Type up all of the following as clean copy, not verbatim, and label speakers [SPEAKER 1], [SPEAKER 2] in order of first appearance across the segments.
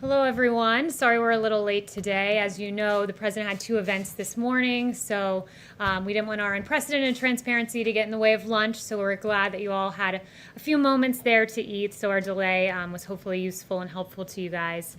[SPEAKER 1] Hello, everyone. Sorry we're a little late today. As you know, the president had two events this morning, so we didn't want our unprecedented transparency to get in the way of lunch, so we're glad that you all had a few moments there to eat, so our delay was hopefully useful and helpful to you guys.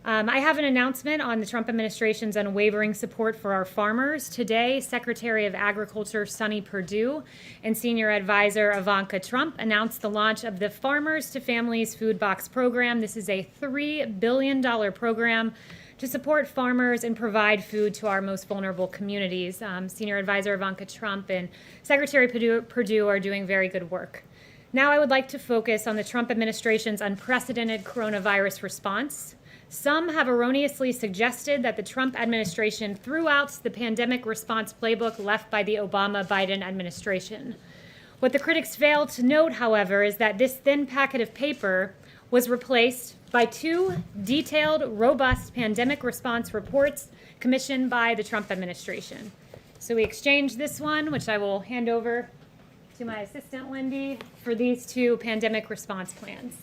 [SPEAKER 1] I have an announcement on the Trump administration's unwavering support for our farmers. Today, Secretary of Agriculture Sonny Perdue and Senior Advisor Ivanka Trump announced the launch of the Farmers to Families Food Box Program. This is a $3 billion program to support farmers and provide food to our most vulnerable communities. Senior Advisor Ivanka Trump and Secretary Perdue are doing very good work. Now I would like to focus on the Trump administration's unprecedented coronavirus response. Some have erroneously suggested that the Trump administration threw out the pandemic response playbook left by the Obama-Biden administration. What the critics failed to note, however, is that this thin packet of paper was replaced by two detailed, robust pandemic response reports commissioned by the Trump administration. So we exchanged this one, which I will hand over to my assistant, Lindy, for these two pandemic response plans.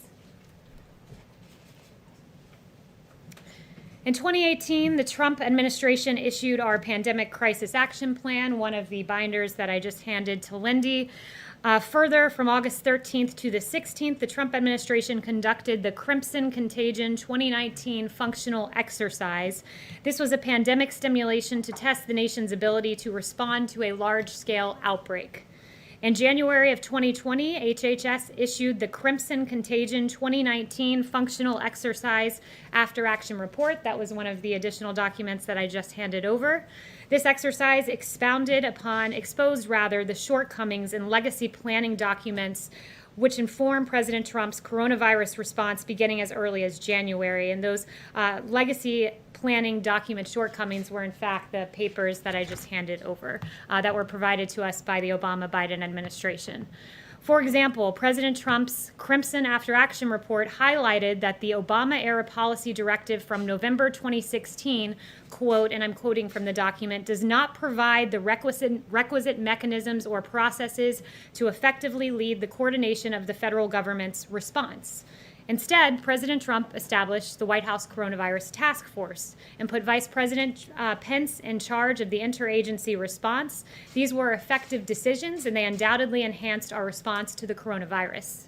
[SPEAKER 1] In 2018, the Trump administration issued our Pandemic Crisis Action Plan, one of the binders that I just handed to Lindy. Further, from August 13th to the 16th, the Trump administration conducted the Crimson Contagion 2019 Functional Exercise. This was a pandemic simulation to test the nation's ability to respond to a large-scale outbreak. In January of 2020, HHS issued the Crimson Contagion 2019 Functional Exercise After Action Report. That was one of the additional documents that I just handed over. This exercise exposed the shortcomings in legacy planning documents which inform President Trump's coronavirus response beginning as early as January. And those legacy planning document shortcomings were, in fact, the papers that I just handed over that were provided to us by the Obama-Biden administration. For example, President Trump's Crimson After Action Report highlighted that the Obama-era policy directive from November 2016, quote, and I'm quoting from the document, does not provide the requisite mechanisms or processes to effectively lead the coordination of the federal government's response. Instead, President Trump established the White House Coronavirus Task Force and put Vice President Pence in charge of the interagency response. These were effective decisions, and they undoubtedly enhanced our response to the coronavirus.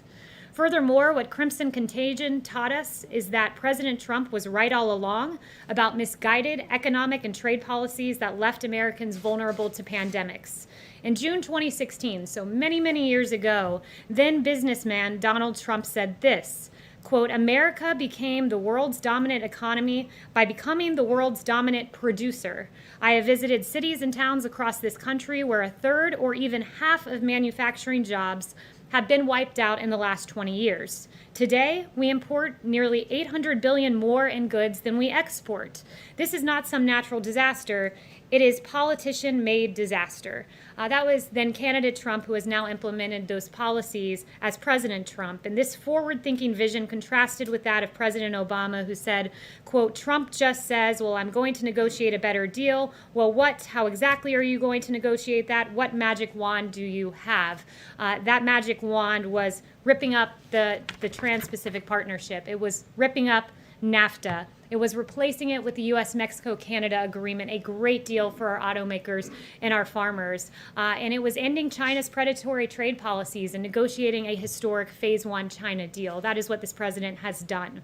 [SPEAKER 1] Furthermore, what Crimson Contagion taught us is that President Trump was right all along about misguided economic and trade policies that left Americans vulnerable to pandemics. In June 2016, so many, many years ago, then businessman Donald Trump said this, quote, America became the world's dominant economy by becoming the world's dominant producer. I have visited cities and towns across this country where a third or even half of manufacturing jobs have been wiped out in the last 20 years. Today, we import nearly 800 billion more in goods than we export. This is not some natural disaster. It is politician-made disaster. That was then candidate Trump, who has now implemented those policies as President Trump. And this forward-thinking vision contrasted with that of President Obama, who said, quote, Trump just says, well, I'm going to negotiate a better deal. Well, how exactly are you going to negotiate that? What magic wand do you have? That magic wand was ripping up the Trans-Pacific Partnership. It was ripping up NAFTA. It was replacing it with the U.S.-Mexico-Canada agreement, a great deal for our automakers and our farmers. And it was ending China's predatory trade policies and negotiating a historic Phase 1 China deal. That is what this president has done.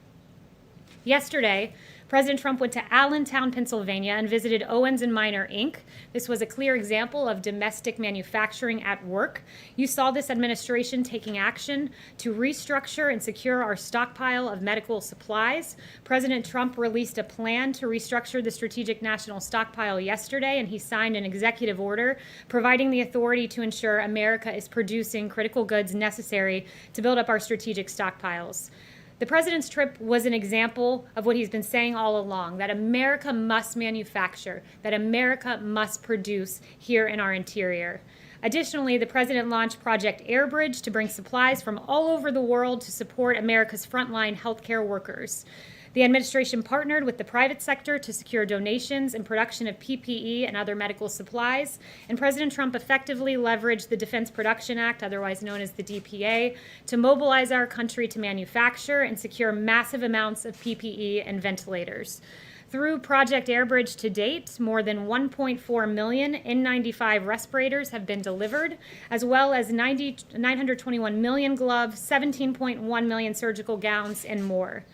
[SPEAKER 1] Yesterday, President Trump went to Allentown, Pennsylvania, and visited Owens & Minor, Inc. This was a clear example of domestic manufacturing at work. You saw this administration taking action to restructure and secure our stockpile of medical supplies. President Trump released a plan to restructure the Strategic National Stockpile yesterday, and he signed an executive order providing the authority to ensure America is producing critical goods necessary to build up our strategic stockpiles. The president's trip was an example of what he's been saying all along, that America must manufacture, that America must produce here in our interior. Additionally, the president launched Project Airbridge to bring supplies from all over the world to support America's frontline healthcare workers. The administration partnered with the private sector to secure donations and production of PPE and other medical supplies, and President Trump effectively leveraged the Defense Production Act, otherwise known as the DPA, to mobilize our country to manufacture and secure massive amounts of PPE and ventilators. Through Project Airbridge to date, more than 1.4 million N95 respirators have been delivered, as well as 921 million gloves, 17.1 million surgical gowns, and more.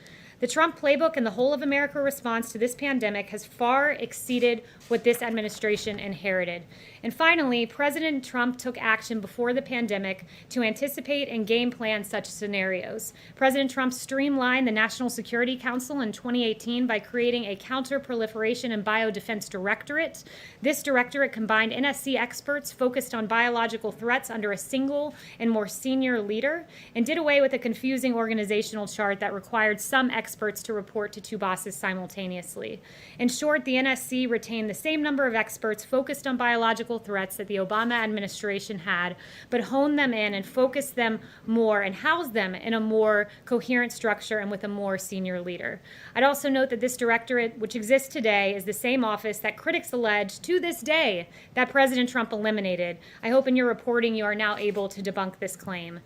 [SPEAKER 1] The Trump playbook and the whole of America response to this pandemic has far exceeded what this administration inherited. And finally, President Trump took action before the pandemic to anticipate and game plan such scenarios. President Trump streamlined the National Security Council in 2018 by creating a Counter-Proliferation and Biodefense Directorate. This directorate combined NSC experts focused on biological threats under a single and more senior leader, and did away with a confusing organizational chart that required some experts to report to two bosses simultaneously. In short, the NSC retained the same number of experts focused on biological threats that the Obama administration had, but honed them in and focused them more and housed them in a more coherent structure and with a more senior leader. I'd also note that this directorate, which exists today, is the same office that critics allege to this day that President Trump eliminated. I hope in your reporting you are now able to debunk this claim.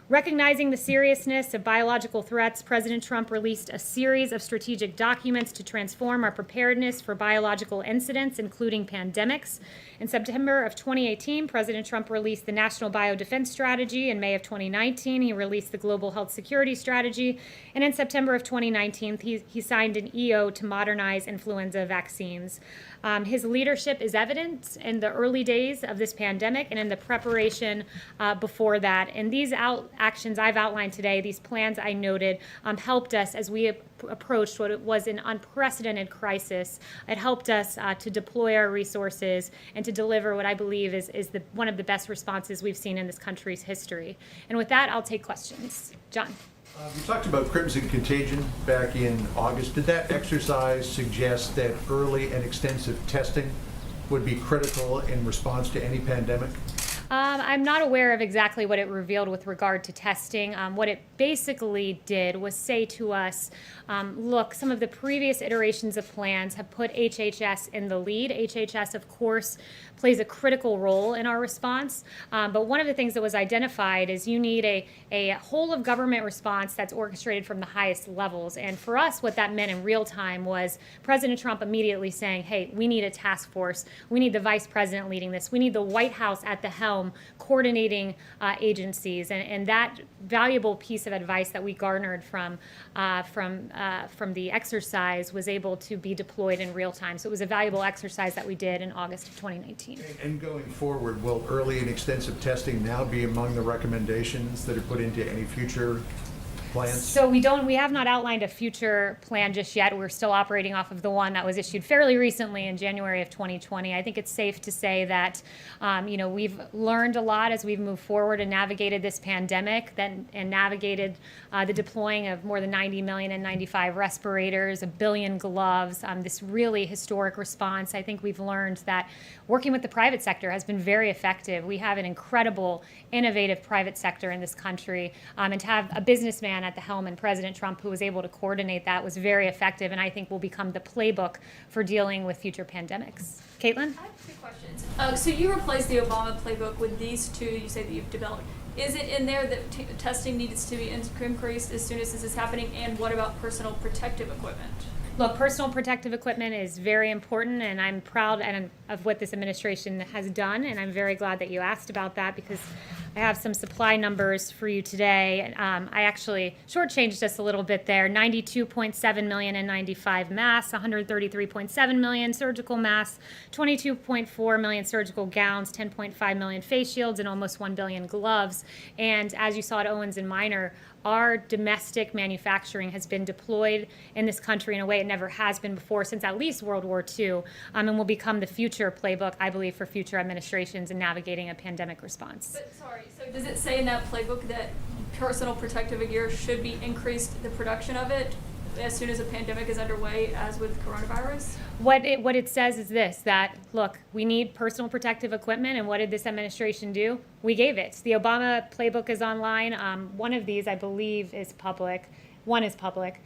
[SPEAKER 1] Recognizing the seriousness of biological threats, President Trump released a series of strategic documents to transform our preparedness for biological incidents, including pandemics. In September of 2018, President Trump released the National Biodefense Strategy. In May of 2019, he released the Global Health Security Strategy. And in September of 2019, he signed an EO to modernize influenza vaccines. His leadership is evident in the early days of this pandemic and in the preparation before that. And these actions I've outlined today, these plans I noted, helped us as we approached what was an unprecedented crisis. It helped us to deploy our resources and to deliver what I believe is one of the best responses we've seen in this country's history. And with that, I'll take questions. John.
[SPEAKER 2] You talked about Crimson Contagion back in August. Did that exercise suggest that early and extensive testing would be critical in response to any pandemic?
[SPEAKER 1] I'm not aware of exactly what it revealed with regard to testing. What it basically did was say to us, look, some of the previous iterations of plans have put HHS in the lead. HHS, of course, plays a critical role in our response. But one of the things that was identified is you need a whole of government response that's orchestrated from the highest levels. And for us, what that meant in real time was President Trump immediately saying, hey, we need a task force. We need the vice president leading this. We need the White House at the helm coordinating agencies. And that valuable piece of advice that we garnered from the exercise was able to be deployed in real time. So it was a valuable exercise that we did in August of 2019.
[SPEAKER 2] And going forward, will early and extensive testing now be among the recommendations that are put into any future plans? So
[SPEAKER 1] we have not outlined a future plan just yet. We're still operating off of the one that was issued fairly recently in January of 2020. I think it's safe to say that we've learned a lot as we've moved forward and navigated this pandemic, and navigated the deploying of more than 90 million N95 respirators, 1 billion gloves, this really historic response. I think we've learned that working with the private sector has been very effective. We have an incredible, innovative private sector in this country, and to have a businessman at the helm and President Trump who was able to coordinate that was very effective, and I think will become the playbook for dealing with future pandemics. Caitlin?
[SPEAKER 3] I have two questions. So you replaced the Obama playbook with these two you say that you've developed. Is it in there that testing needs to be increased as soon as this is happening, and what about personal protective equipment?
[SPEAKER 1] Look, personal protective equipment is very important, and I'm proud of what this administration has done, and I'm very glad that you asked about that because I have some supply numbers for you today. I actually shortchanged just a little bit there. 92.7 million N95 masks, 133.7 million surgical masks, 22.4 million surgical gowns, 10.5 million face shields, and almost 1 billion gloves. And as you saw at Owens & Minor, our domestic manufacturing has been deployed in this country in a way it never has been before since at least World War II, and will become the future playbook, I believe, for future administrations in navigating a pandemic response.
[SPEAKER 3] But sorry, so does it say in that playbook that personal protective gear should be increased, the production of it, as soon as a pandemic is underway, as with coronavirus?
[SPEAKER 1] What it says is this, that, look, we need personal protective equipment, and what did this administration do? We gave it. The Obama playbook is online. One of these, I believe, is public. One is public,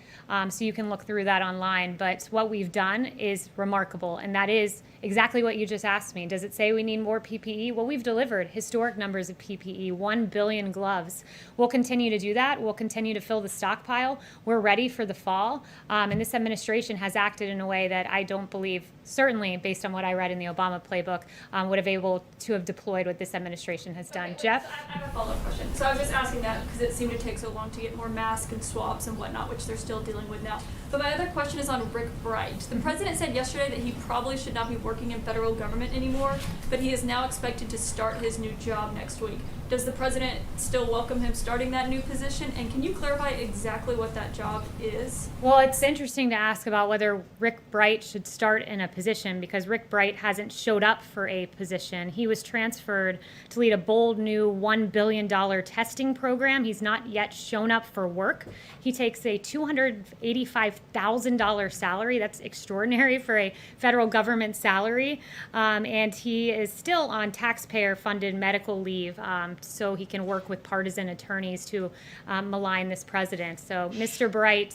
[SPEAKER 1] so you can look through that online. But what we've done is remarkable, and that is exactly what you just asked me. Does it say we need more PPE? Well, we've delivered historic numbers of PPE, 1 billion gloves. We'll continue to do that. We'll continue to fill the stockpile. We're ready for the fall, and this administration has acted in a way that I don't believe, certainly based on what I read in the Obama playbook, would have able to have deployed what this administration has done.
[SPEAKER 3] Okay,
[SPEAKER 1] Jeff?
[SPEAKER 3] so I have a follow-up question. So I was just asking that because it seemed to take so long to get more masks and swabs and whatnot, which they're still dealing with now. But my other question is on Rick Bright. The president said yesterday that he probably should not be working in federal government anymore, but he is now expected to start his new job next week. Does the president still welcome him starting that new position? And can you clarify exactly what that job is?
[SPEAKER 1] Well, it's interesting to ask about whether Rick Bright should start in a position because Rick Bright hasn't showed up for a position. He was transferred to lead a bold new $1 billion testing program. He's not yet shown up for work. He takes a $285,000 salary. That's extraordinary for a federal government salary. And he is still on taxpayer-funded medical leave. So he can work with partisan attorneys to malign this president. So Mr. Bright,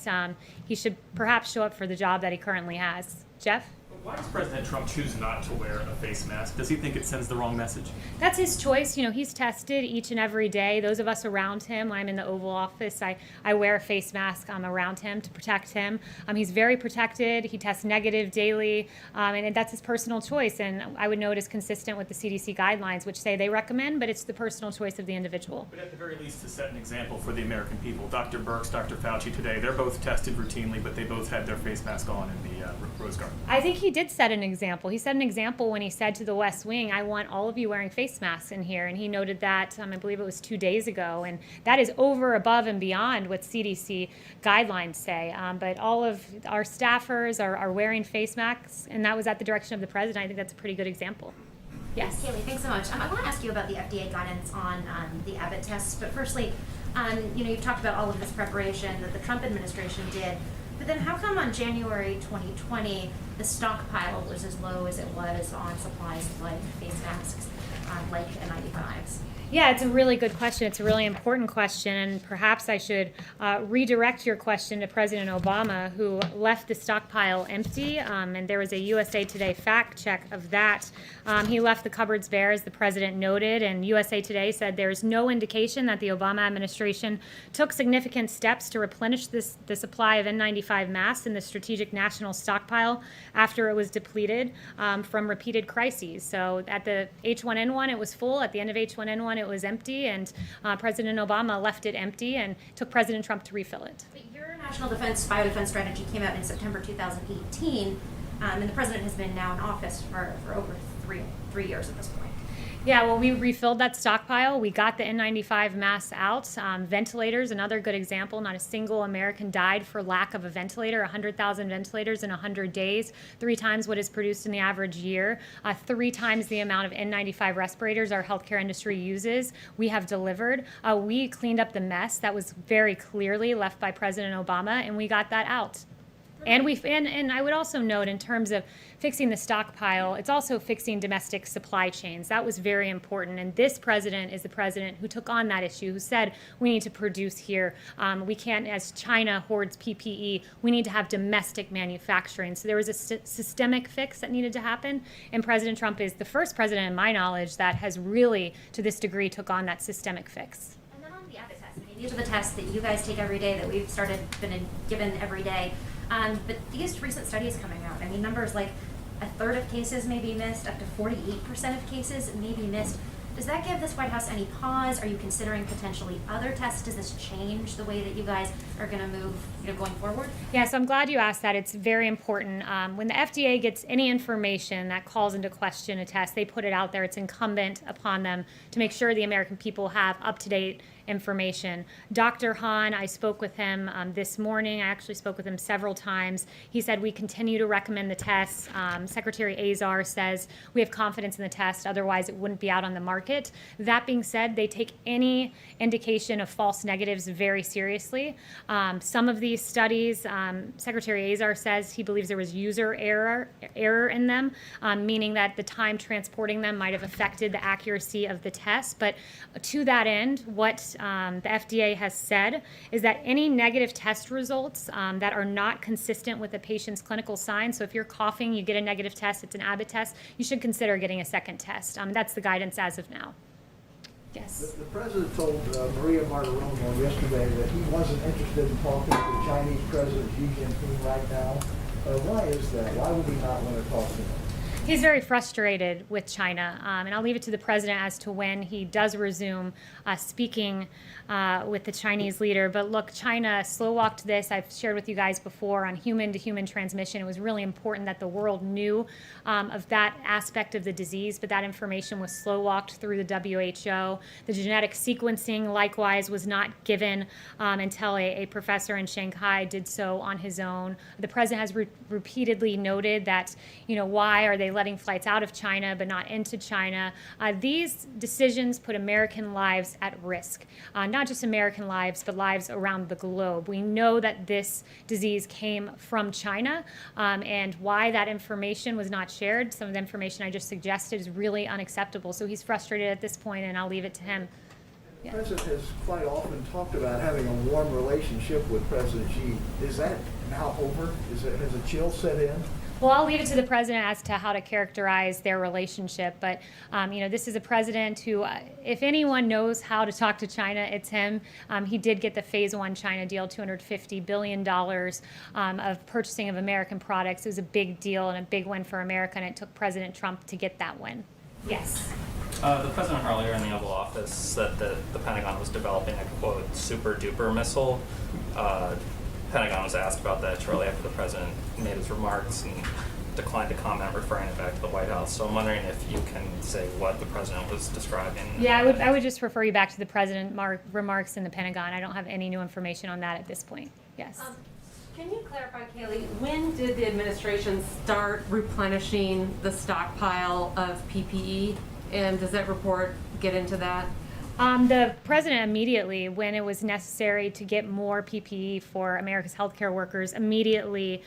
[SPEAKER 1] he should perhaps show up for the job that he currently has. Jeff?
[SPEAKER 4] Why does President Trump choose not to wear a face mask? Does he think it sends the wrong message?
[SPEAKER 1] That's his choice. You know, he's tested each and every day. Those of us around him, when I'm in the Oval Office, I wear a face mask around him to protect him. He's very protected. He tests negative daily, and that's his personal choice. And I would know it is consistent with the CDC guidelines, which say they recommend, but it's the personal choice of the individual.
[SPEAKER 4] But at the very least, to set an example for the American people, Dr. Birx, Dr. Fauci today, they're both tested routinely, but they both had their face mask on in the Rose Garden.
[SPEAKER 1] I think he did set an example. He set an example when he said to the West Wing, I want all of you wearing face masks in here. And he noted that, I believe it was 2 days ago. And that is over, above, and beyond what CDC guidelines say. But all of our staffers are wearing face masks, and that was at the direction of the president. I think that's a pretty good example. Yes.
[SPEAKER 5] Kaylee, thanks so much. I want to ask you about the FDA guidance on the Abbott tests. But firstly, you've talked about all of this preparation that the Trump administration did. But then how come on January 2020, the stockpile was as low as it was on supplies like face masks, like N95s?
[SPEAKER 1] Yeah, it's a really good question. It's a really important question, and perhaps I should redirect your question to President Obama, who left the stockpile empty, and there was a USA Today fact check of that. He left the cupboards bare, as the president noted, and USA Today said there's no indication that the Obama administration took significant steps to replenish the supply of N95 masks in the strategic national stockpile after it was depleted from repeated crises. So at the H1N1, it was full. At the end of H1N1, it was empty, and President Obama left it empty and took President Trump to refill it.
[SPEAKER 5] But your national biodefense strategy came out in September 2018, and the president has been now in office for over three years at this point.
[SPEAKER 1] Yeah, well, we refilled that stockpile. We got the N95 masks out. Ventilators, another good example. Not a single American died for lack of a ventilator. 100,000 ventilators in 100 days, 3 times what is produced in the average year, 3 times the amount of N95 respirators our healthcare industry uses. We have delivered. We cleaned up the mess that was very clearly left by President Obama, and we got that out. And I would also note, in terms of fixing the stockpile, it's also fixing domestic supply chains. That was very important. And this president is the president who took on that issue, who said we need to produce here. We can't, as China hoards PPE, we need to have domestic manufacturing. So there was a systemic fix that needed to happen. And President Trump is the first president, in my knowledge, that has really, to this degree, took on that systemic fix.
[SPEAKER 5] And then on the Abbott tests, these are the tests that you guys take every day, that we've been given every day. But these recent studies coming out, numbers like a third of cases may be missed, up to 48% of cases may be missed. Does that give this White House any pause? Are you considering potentially other tests? Does this change the way that you guys are going to move, going forward?
[SPEAKER 1] Yeah, so I'm glad you asked that. It's very important. When the FDA gets any information that calls into question a test, they put it out there. It's incumbent upon them to make sure the American people have up-to-date information. Dr. Hahn, I spoke with him this morning. I actually spoke with him several times. He said we continue to recommend the tests. Secretary Azar says we have confidence in the test, otherwise it wouldn't be out on the market. market. That being said, they take any indication of false negatives very seriously. Some of these studies, Secretary Azar says he believes there was user error in them, meaning that the time transporting them might have affected the accuracy of the test. But to that end, what the FDA has said is that any negative test results that are not consistent with a patient's clinical signs, so if you're coughing, you get a negative test, it's an Abbott test, you should consider getting a second test. That's the guidance as of now. Yes.
[SPEAKER 6] The president told Maria Bartiromo yesterday that he wasn't interested in talking to Chinese President Xi Jinping right now. Why is that? Why would he not want to talk to him?
[SPEAKER 1] He's very frustrated with China, and I'll leave it to the president as to when he does resume speaking with the Chinese leader. But look, China slow-walked this. I've shared with you guys before on human-to-human transmission. It was really important that the world knew of that aspect of the disease, but that information was slow-walked through the WHO. The genetic sequencing, likewise, was not given until a professor in Shanghai did so on his own. The president has repeatedly noted that, why are they letting flights out of China but not into China? These decisions put American lives at risk. Not just American lives, but lives around the globe. We know that this disease came from China, and why that information was not shared, some of the information I just suggested, is really unacceptable. So he's frustrated at this point, and I'll leave it to him.
[SPEAKER 6] The president has quite often talked about having a warm relationship with President Xi. Is that now over? Has a chill set in?
[SPEAKER 1] Well, I'll leave it to the president as to how to characterize their relationship. But, this is a president who, if anyone knows how to talk to China, it's him. He did get the Phase 1 China deal, $250 billion of purchasing of American products. It was a big deal and a big win for America, and it took President Trump to get that win. Yes.
[SPEAKER 7] The president earlier in the Oval Office said that the Pentagon was developing a, quote, super-duper missile. Pentagon was asked about that shortly after the president made his remarks and declined to comment, referring it back to the White House. So I'm wondering if you can say what the president was describing.
[SPEAKER 1] Yeah, I would just refer you back to the president remarks in the Pentagon. I don't have any new information on that at this point. Yes.
[SPEAKER 8] Can you clarify, Kaylee, when did the administration start replenishing the stockpile of PPE? And does that report get into that?
[SPEAKER 1] The president immediately, when it was necessary to get more PPE for America's healthcare workers, immediately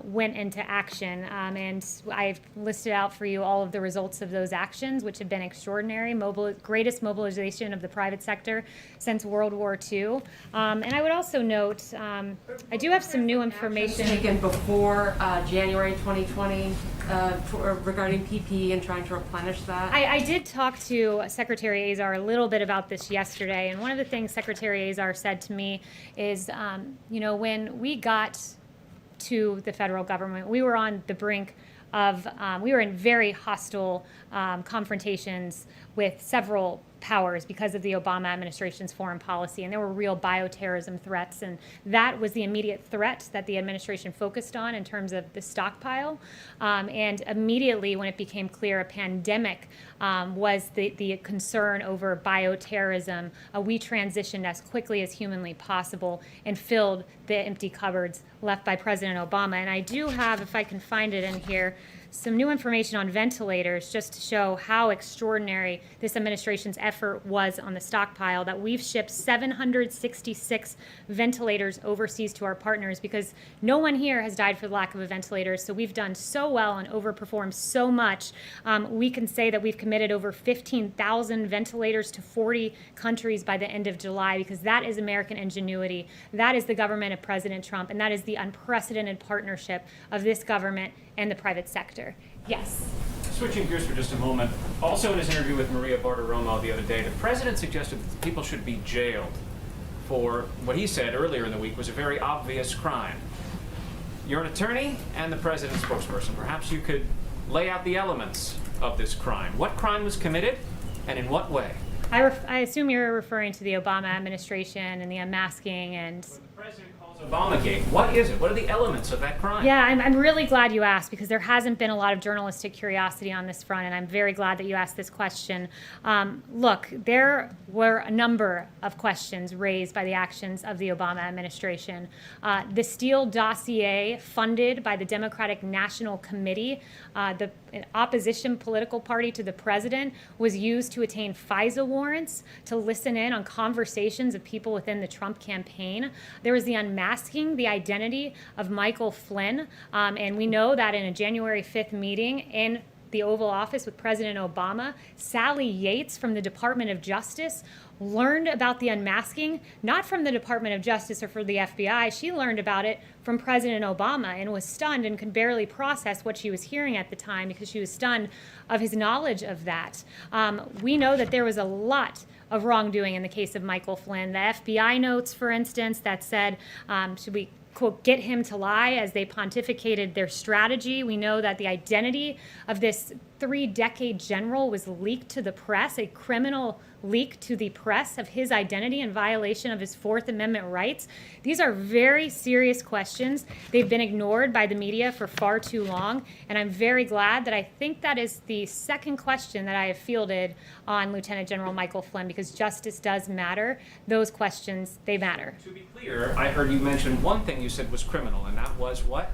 [SPEAKER 1] went into action. And I've listed out for you all of the results of those actions, which have been extraordinary, greatest mobilization of the private sector since World War II. And I would also note, I do have some new information.
[SPEAKER 8] Taken before January 2020 regarding PPE and trying to replenish that?
[SPEAKER 1] I did talk to Secretary Azar a little bit about this yesterday, and one of the things Secretary Azar said to me is, when we got to the federal government, we were on the brink of, we were in very hostile confrontations with several powers because of the Obama administration's foreign policy, and there were real bioterrorism threats, and that was the immediate threat that the administration focused on in terms of the stockpile. And immediately when it became clear a pandemic was the concern over bioterrorism, we transitioned as quickly as humanly possible and filled the empty cupboards left by President Obama. And I do have, if I can find it in here, some new information on ventilators just to show how extraordinary this administration's effort was on the stockpile, that we've shipped 766 ventilators overseas to our partners because no one here has died for the lack of a ventilator. So we've done so well and overperformed so much. We can say that we've committed over 15,000 ventilators to 40 countries by the end of July because that is American ingenuity. That is the government of President Trump, and that is the unprecedented partnership of this government and the private sector. Yes.
[SPEAKER 9] Switching gears for just a moment, also in his interview with Maria Bartiromo the other day, the president suggested that people should be jailed for what he said earlier in the week was a very obvious crime. You're an attorney and the president's spokesperson. Perhaps you could lay out the elements of this crime. What crime was committed and in what way?
[SPEAKER 1] I assume you're referring to the Obama administration and the unmasking and...
[SPEAKER 9] The president calls Obamagate. What is it? What are the elements of that crime?
[SPEAKER 1] Yeah, I'm really glad you asked, because there hasn't been a lot of journalistic curiosity on this front, and I'm very glad that you asked this question. Look, there were a number of questions raised by the actions of the Obama administration. The Steele dossier, funded by the Democratic National Committee, the opposition political party to the president, was used to attain FISA warrants to listen in on conversations of people within the Trump campaign. There was the unmasking the identity of Michael Flynn, and we know that in a January 5th meeting in the Oval Office with President Obama, Sally Yates from the Department of Justice learned about the unmasking, not from the Department of Justice or from the FBI. She learned about it from President Obama and was stunned and could barely process what she was hearing at the time, because she was stunned of his knowledge of that. We know that there was a lot of wrongdoing in the case of Michael Flynn. The FBI notes, for instance, that said, should we, quote, get him to lie, as they pontificated their strategy. We know that the identity of this 3-decade general was leaked to the press, a criminal leak to the press of his identity in violation of his Fourth Amendment rights. These are very serious questions. They've been ignored by the media for far too long, and I'm very glad that I think that is the second question that I have fielded on Lieutenant General Michael Flynn, because justice does matter. Those questions, they matter.
[SPEAKER 9] To be clear, I heard you mention one thing you said was criminal, and that was what?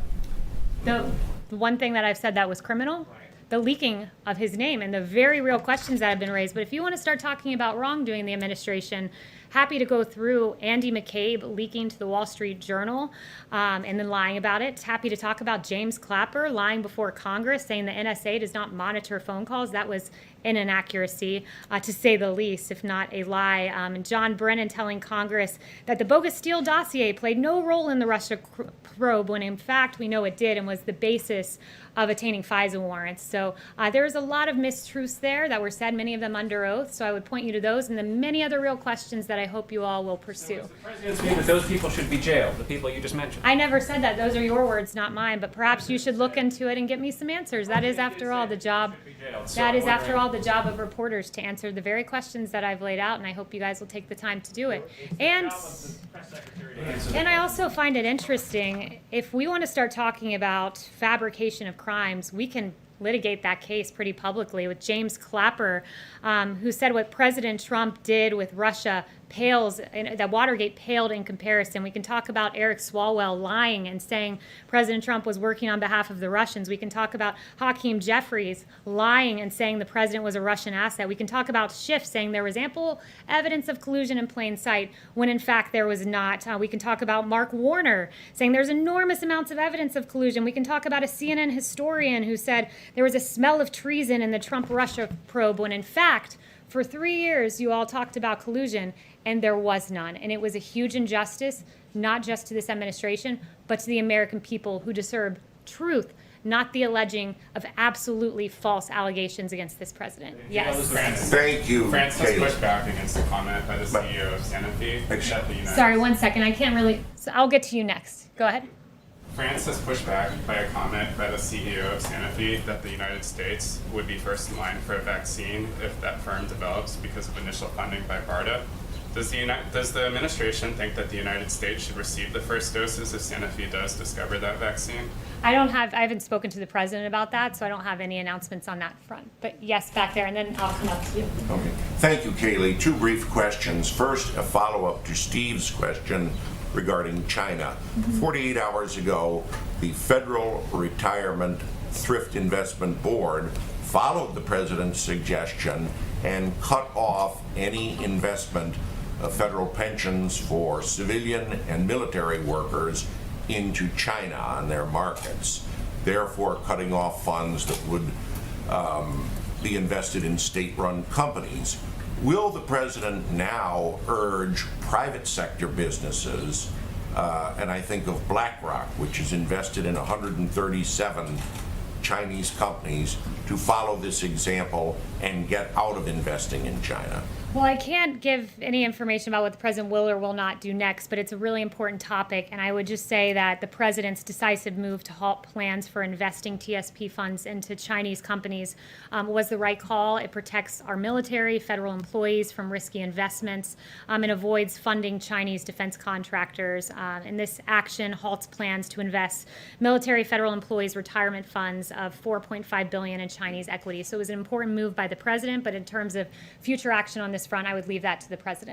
[SPEAKER 1] The one thing that I've said that was criminal?
[SPEAKER 9] Right.
[SPEAKER 1] The leaking of his name and the very real questions that have been raised. But if you want to start talking about wrongdoing in the administration, happy to go through Andy McCabe leaking to the Wall Street Journal and then lying about it. Happy to talk about James Clapper lying before Congress, saying the NSA does not monitor phone calls. That was an inaccuracy, to say the least, if not a lie. And John Brennan telling Congress that the bogus Steele dossier played no role in the Russia probe, when in fact we know it did and was the basis of attaining FISA warrants. So there's a lot of mistruths there that were said, many of them under oath. So I would point you to those and the many other real questions that I hope you all will pursue.
[SPEAKER 9] So the president's view that those people should be jailed, the people you just mentioned.
[SPEAKER 1] I never said that. Those are your words, not mine. But perhaps you should look into it and get me some answers. That is, after all, the job. That is, after all, the job of reporters, to answer the very questions that I've laid out, and I hope you guys will take the time to do it. And I also find it interesting, if we want to start talking about fabrication of crimes, we can litigate that case pretty publicly with James Clapper, who said what President Trump did with Russia pales, that Watergate paled in comparison. We can talk about Eric Swalwell lying and saying President Trump was working on behalf of the Russians. We can talk about Hakeem Jeffries lying and saying the president was a Russian asset. We can talk about Schiff saying there was ample evidence of collusion in plain sight when in fact there was not. We can talk about Mark Warner saying there's enormous amounts of evidence of collusion. We can talk about a CNN historian who said there was a smell of treason in the Trump-Russia probe when in fact for 3 years you all talked about collusion and there was none. And it was a huge injustice, not just to this administration, but to the American people who deserve truth, not the alleging of absolutely false allegations against this president. Yes.
[SPEAKER 10] Thank you.
[SPEAKER 11] France has pushed back against the comment by the CEO of Sanofi that the United
[SPEAKER 1] Sorry, 1 second. I can't really. So I'll get to you next. Go ahead.
[SPEAKER 11] France has pushed back by a comment by the CEO of Sanofi that the United States would be first in line for a vaccine if that firm develops because of initial funding by BARDA. Does the administration think that the United States should receive the first doses if Sanofi does discover that vaccine?
[SPEAKER 1] I haven't spoken to the president about that, so I don't have any announcements on that front. But yes, back there, and then I'll come up to you.
[SPEAKER 10] Okay. Thank you, Kaylee. 2 brief questions. First, a follow-up to Steve's question regarding China. 48 hours ago, the Federal Retirement Thrift Investment Board followed the president's suggestion and cut off any investment of federal pensions for civilian and military workers into China on their markets, therefore cutting off funds that would be invested in state-run companies. Will the president now urge private sector businesses, and I think of BlackRock, which is invested in 137 Chinese companies, to follow this example and get out of investing in China?
[SPEAKER 1] Well, I can't give any information about what the president will or will not do next, but it's a really important topic. And I would just say that the president's decisive move to halt plans for investing TSP funds into Chinese companies was the right call. It protects our military, federal employees from risky investments, and avoids funding Chinese defense contractors. And this action halts plans to invest military federal employees' retirement funds of $4.5 billion in Chinese equities. So it was an important move by the president, but in terms of future action on this front, I would leave that to the president.